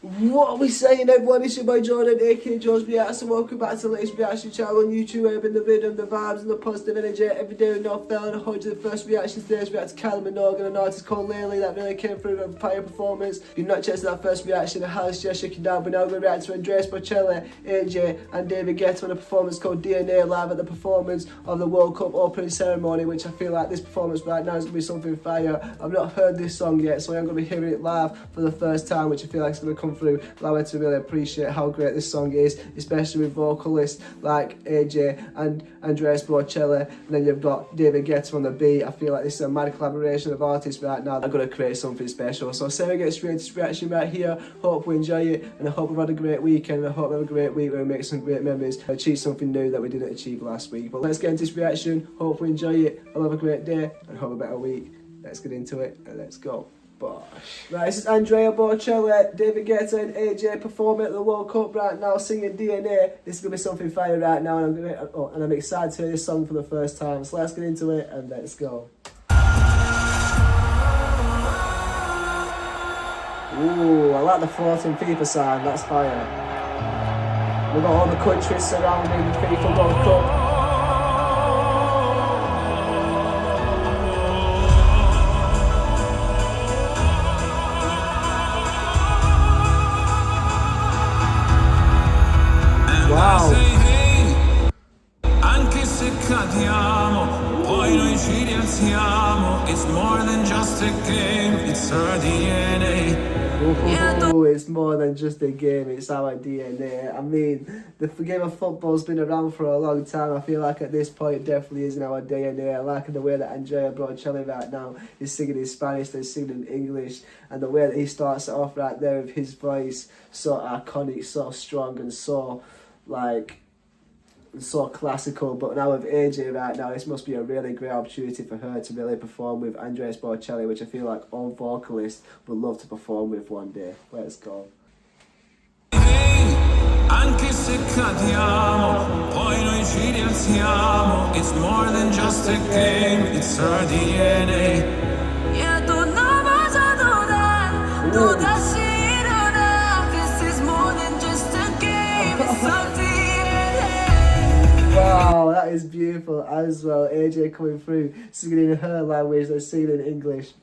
What are we saying, everyone? It's your boy Jordan, aka George Reacts, welcome back to the latest reaction channel on YouTube. Where I bring the rhythm, the vibes, and the positive energy every day with no fail. And I hold you the first reaction today is react to Kylie Minogue and an artist called Lately that really came through with a fire performance. If you're not checking that first reaction, the house just shaking down. But now we're going to react to Andrea Bocelli, EJAY and David Guetta on a performance called DNA live at the performance of the World Cup opening ceremony, which I feel like this performance right now is going to be something fire. I've not heard this song yet, so I'm going to be hearing it live for the first time, which I feel like is going to come through. Allow me to really appreciate how great this song is, especially with vocalists like EJAY and Andrea Bocelli, and then you've got David Guetta on the beat. I feel like this is a mad collaboration of artists right now. I'm going to create something special. So Sarah gets straight to this reaction right here. Hope we enjoy it, and I hope we've had a great weekend, and I hope we have a great week where we make some great memories and achieve something new that we didn't achieve last week. But let's get into this reaction. Hope we enjoy it. I'll have a great day and have a better week. Let's get into it and let's go. Bosh. Right, this is Andrea Bocelli, David Guetta and EJAY performing at the World Cup right now, singing DNA. This is going to be something fire right now, and I'm excited to hear this song for the first time. So let's get into it and let's go. Ooh, I like the floating FIFA sign, that's fire. We've got all the countries surrounding the FIFA World Cup. Wow. Anche se cadiamo, poi noi ci rialziamo. It's more than just a game, it's our DNA. Ooh, it's more than just a game, it's our DNA. I mean, the game of football's been around for a long time. I feel like at this point it definitely is in our DNA. I like the way that Andrea Bocelli right now is singing in Spanish, then singing in English, and the way that he starts it off right there with his voice, so iconic, so strong, and so so classical. But now with EJAY right now, this must be a really great opportunity for her to really perform with Andrea Bocelli, which I feel like all vocalists would love to perform with one day. Let's go. Anche se cadiamo, poi noi ci rialziamo. It's more than just a game, it's our DNA. Yeah, tu non vas a dudar, dudar si dudar. This is more than just a game, it's our DNA. Wow, that is beautiful as well. EJAY coming through, singing in her language, they're singing in English.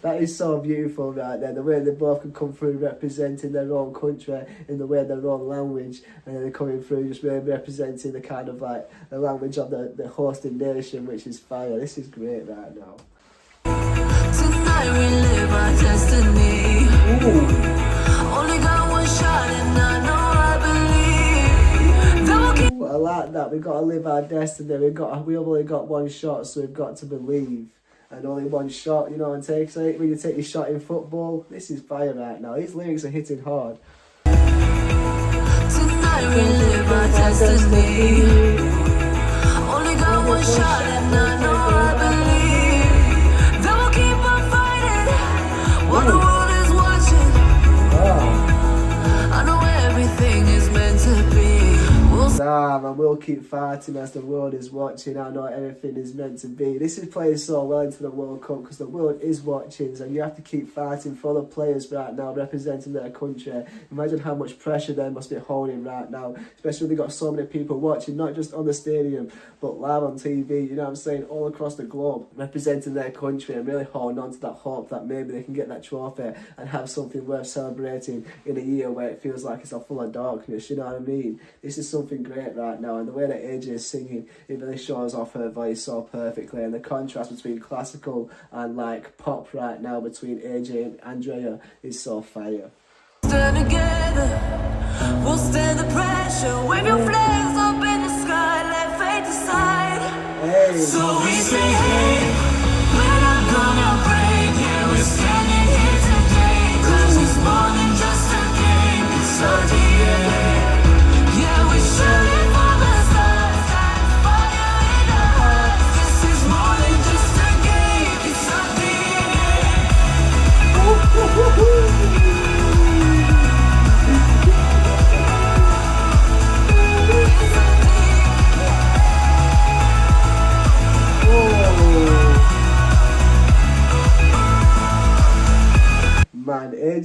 That is so beautiful right there, the way they both can come through representing their own country in the way their own language, and then they're coming through just really representing the kind of like the language of the hosting nation, which is fire. This is great right now. Tonight we live our destiny. Ooh. Only got one shot and I know I believe that we'll keep. Ooh, I like that. We've got to live our destiny. We've only got one shot, so we've got to believe. And only one shot, you know, and takes it. When you take your shot in football, this is fire right now. These lyrics are hitting hard. Tonight we live our destiny. Only got one shot and I know I believe that we'll keep on fighting while the world is watching. I know everything is meant to be. Nah, man, we'll keep fighting as the world is watching. I know everything is meant to be. This is playing so well into the World Cup because the world is watching, so you have to keep fighting for the players right now, representing their country. Imagine how much pressure they must be holding right now, especially when they've got so many people watching, not just on the stadium, but live on TV, you know what I'm saying, all across the globe, representing their country and really holding on to that hope that maybe they can get that trophy and have something worth celebrating in a year where it feels like it's all full of darkness, you know what I mean? This is something great right now, and the way that EJAY is singing, it really shows off her voice so perfectly, and the contrast between classical and like pop right now between EJAY and Andrea is so fire. Stand together, we'll stand the pressure. Wave your flags up in the sky, let fate decide. Hey. So we say hey, we're not gonna break. Yeah, we're standing here today, 'cause it's more than just a game, it's our DNA. Yeah, we shoot it for the stars, like fire in our hearts. This is more than just a game, it's our DNA.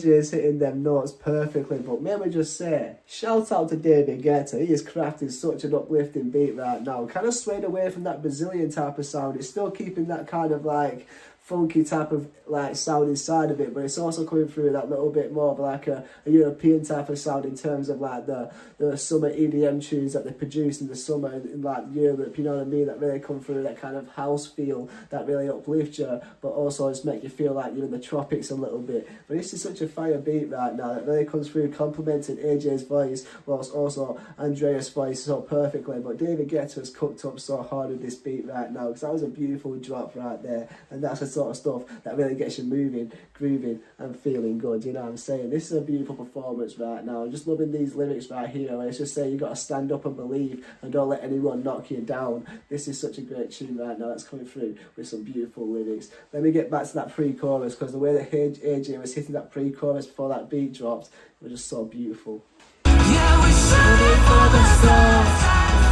AJ's hitting them notes perfectly, but may we just say, shout out to David Guetta. He is crafting such an uplifting beat right now. Kind of swayed away from that Brazilian type of sound. It's still keeping that kind of like funky type of like sound inside of it, but it's also coming through that little bit more of like a European type of sound in terms of like the summer EDM tunes that they produce in the summer in like Europe, you know what I mean, that really come through that kind of house feel that really uplifts you, but also just make you feel like you're in the tropics a little bit. But this is such a fire beat right now that really comes through, complementing AJ's voice whilst also Andrea's voice so perfectly. But David Guetta has cooked up so hard with this beat right now, because that was a beautiful drop right there, and that's the sort of stuff that really gets you moving, grooving and feeling good, you know what I'm saying? This is a beautiful performance right now. I'm just loving these lyrics right here where it's just saying you got to stand up and believe and don't let anyone knock you down. This is such a great tune right now that's coming through with some beautiful lyrics. Let me get back to that pre-chorus, because the way that AJ was hitting that pre-chorus before that beat dropped, it was just so beautiful. Yeah, we're shooting for the stars,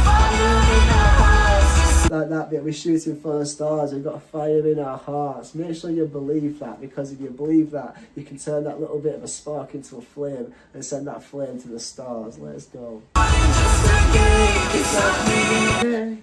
fire in our hearts. Like that bit, we're shooting for the stars, we've got a fire in our hearts. Make sure you believe that, because if you believe that, you can turn that little bit of a spark into a flame and send that flame to the stars. Let's go. Just a game, it's not me.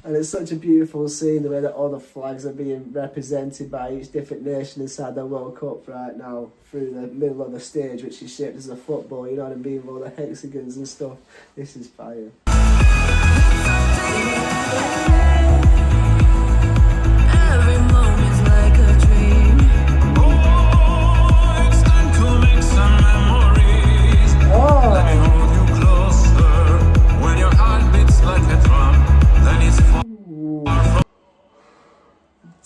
And it's such a beautiful scene, the way that all the flags are being represented by each different nation inside the World Cup right now, through the middle of the stage, which is shaped as a football, you know what I mean, with all the hexagons and stuff. This is fire. Every moment's like a dream. Oh, it's time to make some memories. Let me hold you closer. When your heart beats like a drum, then it's far from.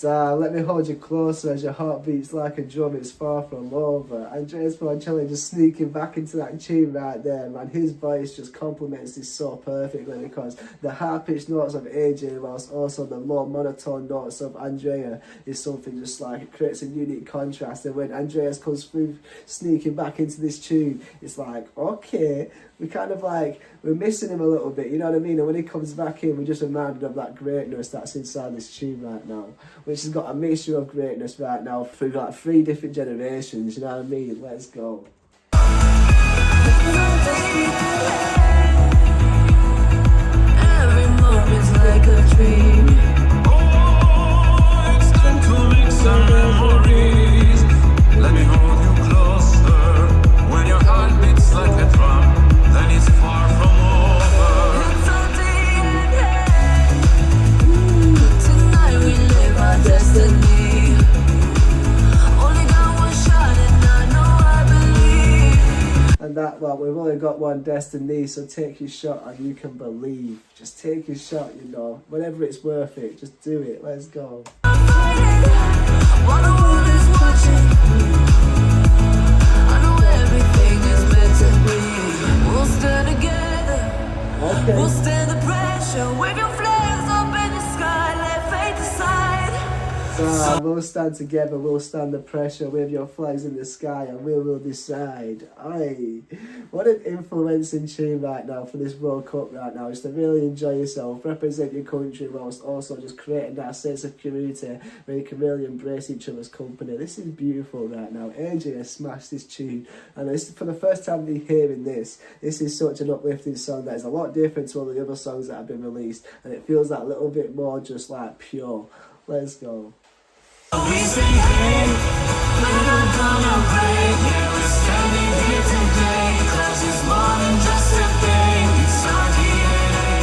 Let me hold you closer as your heart beats like a drum, it's far from over. Andrea Bocelli just sneaking back into that tune right there, man. His voice just complements this so perfectly, because the high-pitched notes of AJ whilst also the more monotone notes of Andrea is something just like, it creates a unique contrast. And when Andrea comes through sneaking back into this tune, it's like, okay, we kind of like, we're missing him a little bit, you know what I mean? And when he comes back in, we're just reminded of that greatness that's inside this tune right now, which has got a mixture of greatness right now through like 3 different generations, you know what I mean? Let's go. Every moment's like a dream. Oh, it's time to make some memories. Let me hold you closer. When your heart beats like a drum, then it's far from over. It's so deep, tonight we live our destiny. Only got one shot and I know I believe. And that, well, we've only got one destiny, so take your shot and you can believe. Just take your shot, you know. Whenever it's worth it, just do it. Let's go. While the world is watching, I know everything is meant to be. We'll stand together. Okay. We'll stand the pressure. Wave your flags up in the sky. Let fate decide. We'll stand together, we'll stand the pressure, wave your flags in the sky, and we will decide. Aye, what an influencing tune right now for this World Cup right now. Just to really enjoy yourself, represent your country, whilst also just creating that sense of community where you can really embrace each other's company. This is beautiful right now. AJ has smashed this tune, and this, for the first time you're hearing this is such an uplifting song that is a lot different to all the other songs that have been released, and it feels that little bit more just like pure. Let's go. We say, hey, we're not gonna break. Yeah, we're standing here today. 'Cause it's more than just a game. It's our DNA.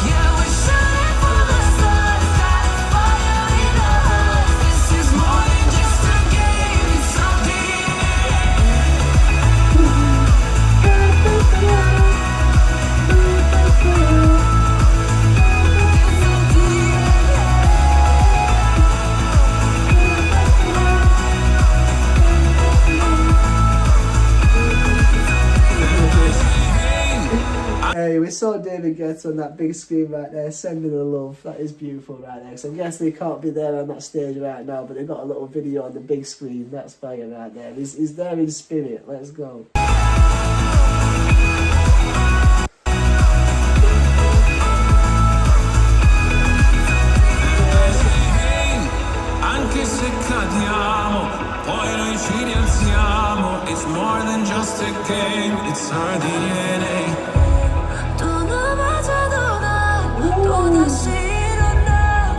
Yeah, we're shooting for the stars. Got a fire in our hearts. This is more than just a game. It's our DNA. Hey, we saw David Guetta on that big screen right there, sending the love. That is beautiful right there. So I guess they can't be there on that stage right now, but they've got a little video on the big screen. That's fire right there. He's there in spirit. Let's go. Anche se cadiamo, poi noi ci rialziamo. It's more than just a game, it's our DNA.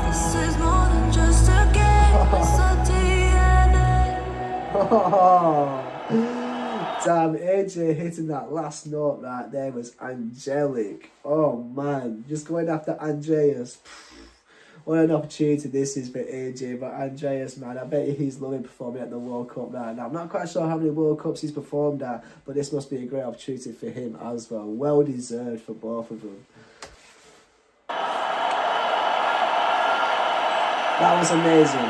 This is more than just a game, it's our DNA. Damn, EJAY hitting that last note right there was angelic. Oh man, just going after Andreas. What an opportunity this is for EJAY, but Andreas, man, I bet you he's loving performing at the World Cup right now. I'm not quite sure how many World Cups he's performed at, but this must be a great opportunity for him as well. Well deserved for both of them. That was amazing.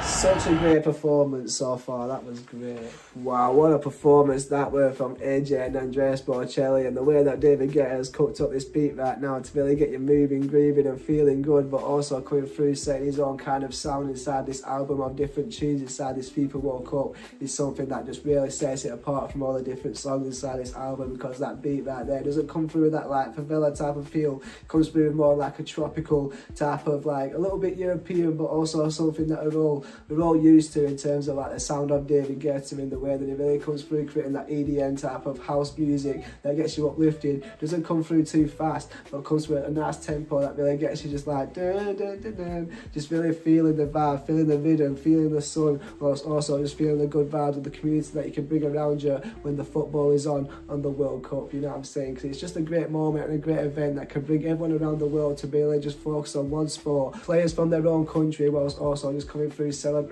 Such a great performance so far, that was great. Wow, what a performance that were from EJAY and Andrea Bocelli, and the way that David Guetta has cooked up this beat right now to really get you moving, grooving and feeling good, but also coming through setting his own kind of sound inside this album of different tunes inside this FIFA World Cup is something that just really sets it apart from all the different songs inside this album, because that beat right there doesn't come through with that like favela type of feel, it comes through with more like a tropical type of like a little bit European, but also something that we're all used to in terms of like the sound of David Guetta, in the way that he really comes through creating that EDM type of house music that gets you uplifted, doesn't come through too fast, but comes through at a nice tempo that really gets you just like dun, dun, dun, dun, just really feeling the vibe, feeling the rhythm, feeling the sun, whilst also just feeling the good vibes of the community that you can bring around you when the football is on the World Cup, you know what I'm saying? Because it's just a great moment and a great event that can bring everyone around the world to really just focus on one sport, players from their own country, whilst also just coming through celebrating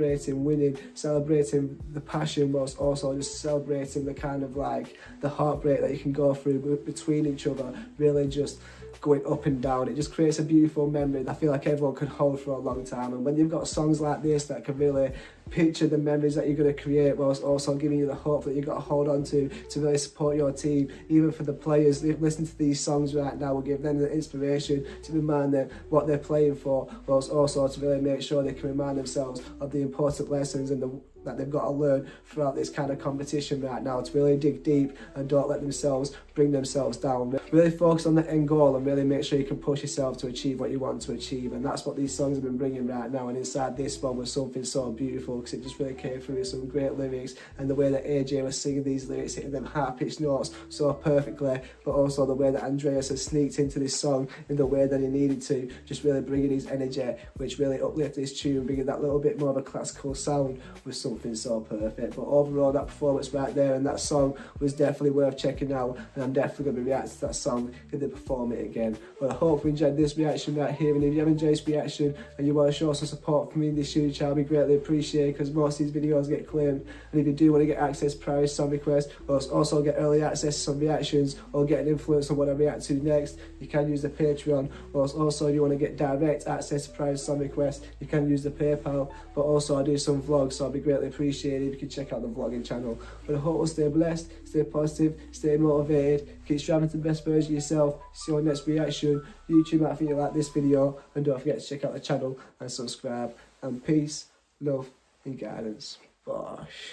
winning, celebrating the passion, whilst also just celebrating the kind of like the heartbreak that you can go through between each other, really just going up and down. It just creates a beautiful memory that I feel like everyone can hold for a long time. And when you've got songs like this that can really picture the memories that you're going to create, whilst also giving you the hope that you've got to hold on to really support your team, even for the players listening to these songs right now will give them the inspiration to remind them what they're playing for, whilst also to really make sure they can remind themselves of the important lessons and that they've got to learn throughout this kind of competition right now, to really dig deep and don't let themselves bring themselves down. Really focus on the end goal and really make sure you can push yourself to achieve what you want to achieve, and that's what these songs have been bringing right now. And inside this one was something so beautiful, because it just really came through with some great lyrics, and the way that EJAY was singing these lyrics, hitting them high-pitched notes so perfectly, but also the way that Andreas has sneaked into this song in the way that he needed to, just really bringing his energy, which really uplifted this tune, bringing that little bit more of a classical sound with something so perfect. But overall, that performance right there and that song was definitely worth checking out, and I'm definitely going to be reacting to that song if they perform it again. But I hope you enjoyed this reaction right here, and if you have enjoyed this reaction and you want to show some support for me in this YouTube channel, I'll be greatly appreciated, because most of these videos get claimed. And if you do want to get access prior to song requests, or also get early access to some reactions, or get an influence on what I react to next, you can use the Patreon. Or also if you want to get direct access to prior to song requests, you can use the PayPal. But also I do some vlogs, so I'll be greatly appreciated if you can check out the vlogging channel. But I hope you'll stay blessed, stay positive, stay motivated, keep striving to the best version of yourself. See your next reaction. YouTube might think you like this video, and don't forget to check out the channel and subscribe. And peace, love and guidance. Bosh.